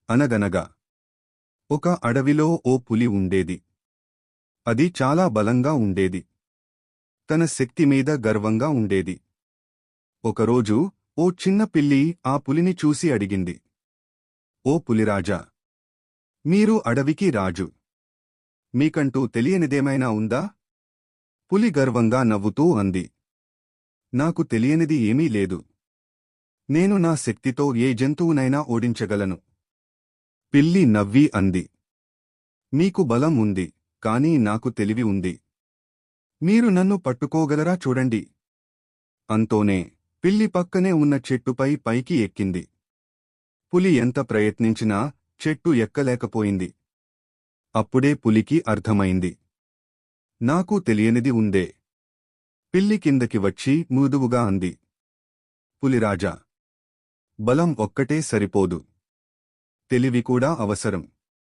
అనగనగా ఒక అడవిలో ఓ పులి ఉండేది. అది చాలా బలంగా ఉండేది. తన శక్తి మీద గర్వంగా ఉండేది. ఒకరోజు ఓ చిన్న పిల్లి ఆ పులిని చూసి అడిగింది, ఓ పులిరాజా, మీరు అడవికి రాజు. మీకంటూ తెలియనిదేమైనా ఉందా? పులి గర్వంగా నవ్వుతూ అంది, నాకు తెలియనిది ఏమీ లేదు. నేను నా శక్తితో ఏ జంతువునైనా ఓడించగలను. పిల్లి నవ్వి అంది, మీకు బలం ఉంది, కానీ నాకు తెలివి ఉంది. మీరు నన్ను పట్టుకోగలరా చూడండి. అంతోనే పిల్లి పక్కనే ఉన్న చెట్టుపై పైకి ఎక్కింది. పులి ఎంత ప్రయత్నించినా చెట్టు ఎక్కలేకపోయింది. అప్పుడే పులికి అర్థమైంది, నాకు తెలియనిది ఉందే. పిల్లి కిందకి వచ్చి మృదువుగా అంది, పులిరాజా, బలం ఒక్కటే సరిపోదు. తెలివి కూడా అవసరం.